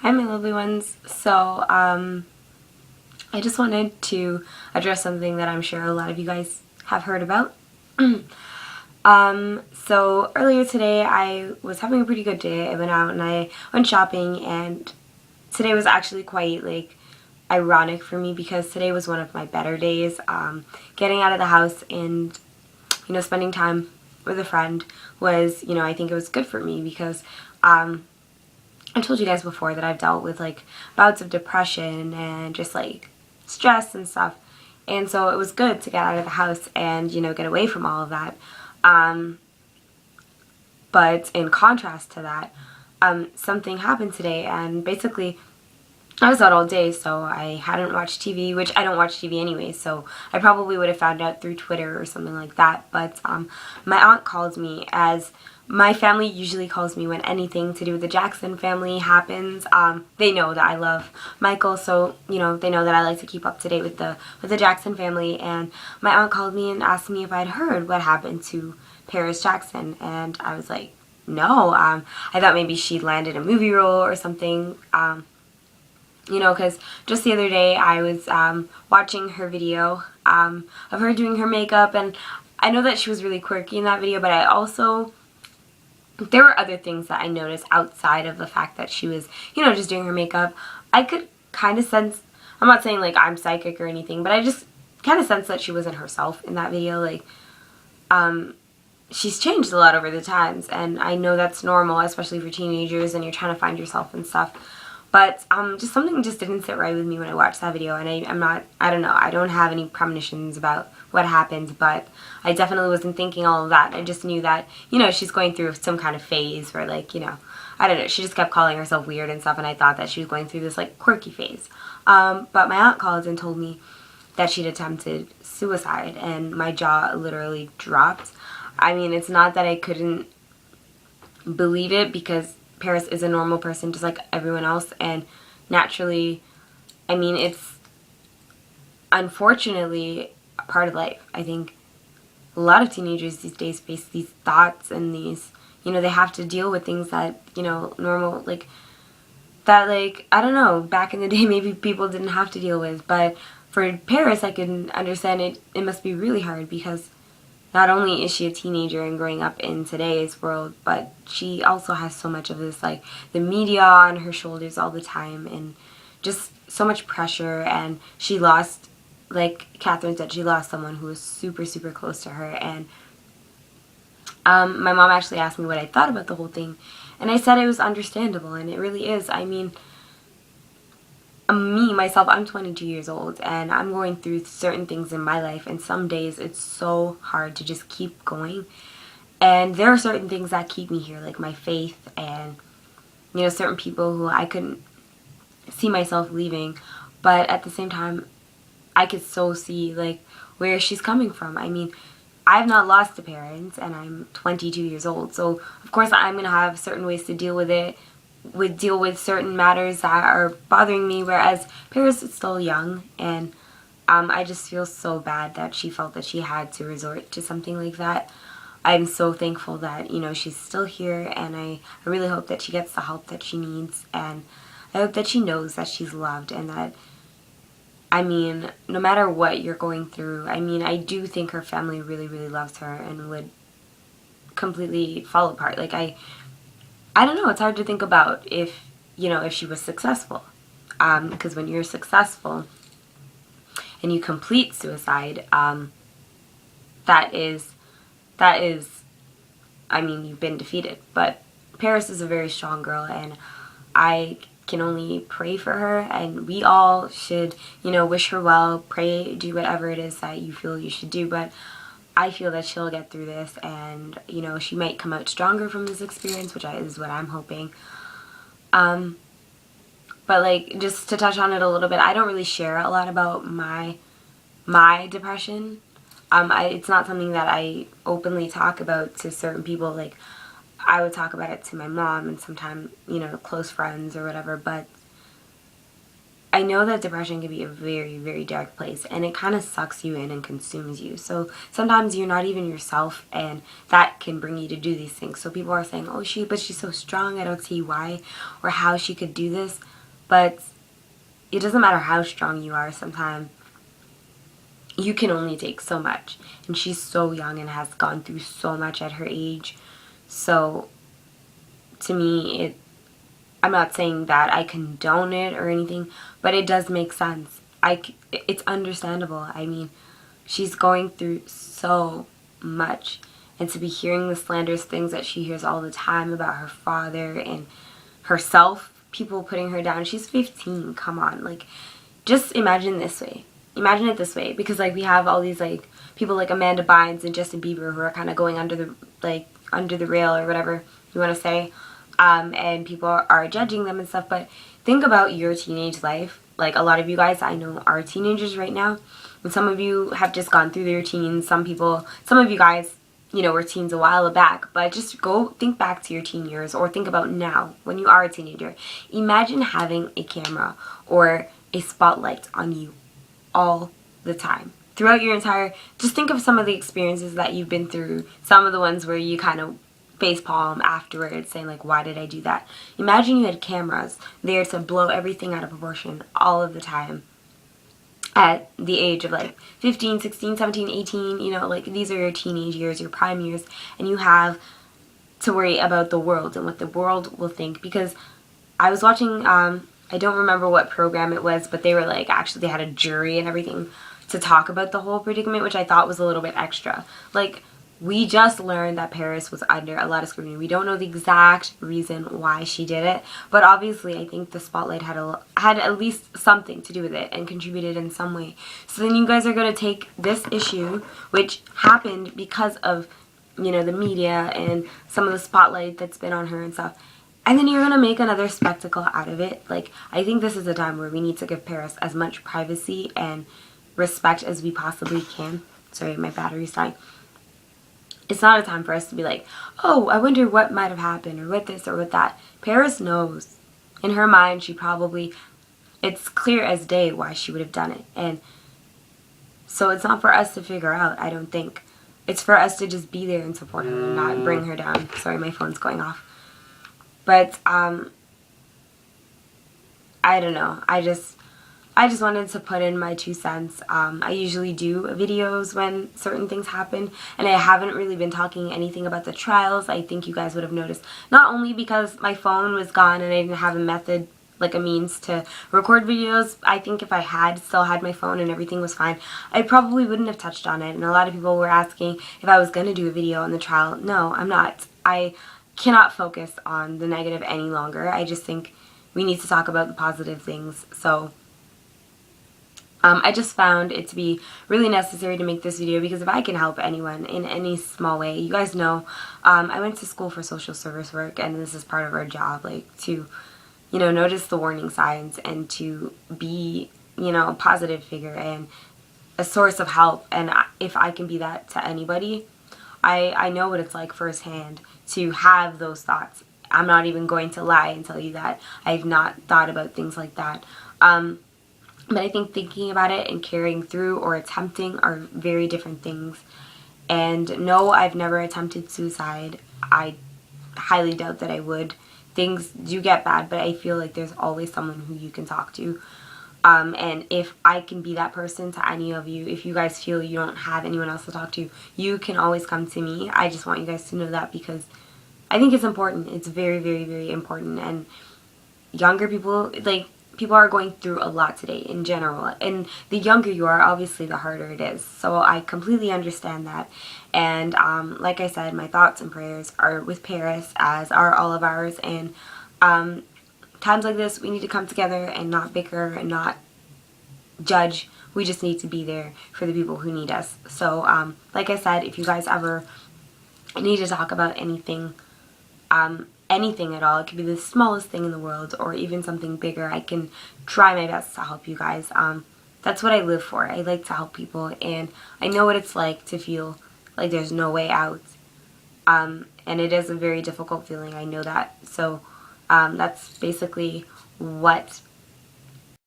Hi, my lovely ones. I just wanted to address something that I'm sure a lot of you guys have heard about. So earlier today, I was having a pretty good day. I went out and I went shopping, and today was actually quite, ironic for me because today was one of my better days. Getting out of the house and, spending time with a friend was, I think it was good for me because, I told you guys before that I've dealt with bouts of depression and just stress and stuff. And so it was good to get out of the house and, get away from all of that. But in contrast to that, something happened today, and basically I was out all day, so I hadn't watched TV, which I don't watch TV anyway, so I probably would have found out through Twitter or something like that. But my aunt called me, as my family usually calls me when anything to do with the Jackson family happens. They know that I love Michael, so they know that I like to keep up to date with the Jackson family. And my aunt called me and asked me if I'd heard what happened to Paris Jackson, and I was like, no. I thought maybe she'd landed a movie role or something. Because just the other day I was watching her video of her doing her makeup, and I know that she was really quirky in that video, but there were other things that I noticed outside of the fact that she was, just doing her makeup. I could kind of sense, I'm not saying I'm psychic or anything, but I just kind of sensed that she wasn't herself in that video. She's changed a lot over the times, and I know that's normal, especially for teenagers and you're trying to find yourself and stuff. But just something just didn't sit right with me when I watched that video, and I don't know, I don't have any premonitions about what happened, but I definitely wasn't thinking all of that. I just knew that, she's going through some kind of phase where, I don't know, she just kept calling herself weird and stuff, and I thought that she was going through this, quirky phase. But my aunt called and told me that she'd attempted suicide, and my jaw literally dropped. I mean, it's not that I couldn't believe it, because Paris is a normal person just like everyone else, and naturally, I mean, it's unfortunately a part of life. I think a lot of teenagers these days face these thoughts and these, they have to deal with things that, normal, I don't know, back in the day maybe people didn't have to deal with, but for Paris, I can understand it must be really hard, because not only is she a teenager and growing up in today's world, but she also has so much of this, the media on her shoulders all the time, and just so much pressure. And she lost, like Catherine said, she lost someone who was super, super close to her. And my mom actually asked me what I thought about the whole thing, and I said it was understandable, and it really is. I mean, me, myself, I'm 22 years old, and I'm going through certain things in my life, and some days it's so hard to just keep going. And there are certain things that keep me here, like my faith, and, certain people who I couldn't see myself leaving. But at the same time, I could so see, where she's coming from. I mean, I've not lost a parent, and I'm 22 years old, so of course I'm going to have certain ways to deal with it, deal with certain matters that are bothering me, whereas Paris is still young, and I just feel so bad that she felt that she had to resort to something like that. I'm so thankful that, she's still here, and I really hope that she gets the help that she needs, and I hope that she knows that she's loved, and that, I mean, no matter what you're going through, I mean, I do think her family really, really loves her and would completely fall apart. I don't know, it's hard to think about if she was successful. Because when you're successful and you complete suicide, that is, I mean, you've been defeated. But Paris is a very strong girl, and I can only pray for her, and we all should, wish her well, pray, do whatever it is that you feel you should do. But I feel that she'll get through this, and, she might come out stronger from this experience, which is what I'm hoping. But, just to touch on it a little bit, I don't really share a lot about my depression. It's not something that I openly talk about to certain people. I would talk about it to my mom and sometimes, close friends or whatever, but I know that depression can be a very, very dark place, and it kind of sucks you in and consumes you. So sometimes you're not even yourself, and that can bring you to do these things. So people are saying, oh, but she's so strong, I don't see why or how she could do this. But it doesn't matter how strong you are. Sometimes you can only take so much, and she's so young and has gone through so much at her age. So to me, I'm not saying that I condone it or anything, but it does make sense. It's understandable. I mean, she's going through so much, and to be hearing the slanderous things that she hears all the time about her father and herself, people putting her down. She's 15. Come on, like, just imagine this way. Imagine it this way, because like we have all these like people like Amanda Bynes and Justin Bieber who are kind of going under the rail or whatever you want to say. And people are judging them and stuff, but think about your teenage life. Like, a lot of you guys I know are teenagers right now, and some of you have just gone through their teens. Some of you guys, were teens a while back, but just go think back to your teen years, or think about now when you are a teenager. Imagine having a camera or a spotlight on you all the time. Throughout your just think of some of the experiences that you've been through, some of the ones where you kind of facepalm afterwards saying like, why did I do that? Imagine you had cameras there to blow everything out of proportion all of the time at the age of like 15, 16, 17, 18, like these are your teenage years, your prime years, and you have to worry about the world and what the world will think. Because I was watching, I don't remember what program it was, but they were like, actually they had a jury and everything to talk about the whole predicament, which I thought was a little bit extra. Like, we just learned that Paris was under a lot of scrutiny. We don't know the exact reason why she did it, but obviously I think the spotlight had at least something to do with it and contributed in some way. So then you guys are going to take this issue, which happened because of, the media and some of the spotlight that's been on her and stuff, and then you're going to make another spectacle out of it. Like, I think this is a time where we need to give Paris as much privacy and respect as we possibly can. Sorry, my battery's dying. It's not a time for us to be like, oh, I wonder what might have happened, or what this or what that. Paris knows. In her mind, it's clear as day why she would have done it. And so it's not for us to figure out, I don't think. It's for us to just be there and support her and not bring her down. Sorry, my phone's going off. But, I don't know. I just wanted to put in my 2 cents. I usually do videos when certain things happen, and I haven't really been talking anything about the trials. I think you guys would have noticed, not only because my phone was gone and I didn't have a method, like a means to record videos. I think if I still had my phone and everything was fine, I probably wouldn't have touched on it. And a lot of people were asking if I was going to do a video on the trial. No, I'm not. I cannot focus on the negative any longer. I just think we need to talk about the positive things. So I just found it to be really necessary to make this video, because if I can help anyone in any small way, you guys know, I went to school for social service work, and this is part of our job, like to, notice the warning signs and to be, a positive figure and a source of help. And if I can be that to anybody, I know what it's like firsthand to have those thoughts. I'm not even going to lie and tell you that I've not thought about things like that. But I think thinking about it and carrying through or attempting are very different things. And no, I've never attempted suicide. I highly doubt that I would. Things do get bad, but I feel like there's always someone who you can talk to. And if I can be that person to any of you, if you guys feel you don't have anyone else to talk to, you can always come to me. I just want you guys to know that, because I think it's important. It's very, very, very important. And younger people, people are going through a lot today in general. And the younger you are, obviously, the harder it is. So I completely understand that. And like I said, my thoughts and prayers are with Paris, as are all of ours. And times like this, we need to come together and not bicker and not judge. We just need to be there for the people who need us. So like I said, if you guys ever need to talk about anything, anything at all, it could be the smallest thing in the world or even something bigger, I can try my best to help you guys. That's what I live for. I like to help people, and I know what it's like to feel like there's no way out. And it is a very difficult feeling, I know that. So that's basically what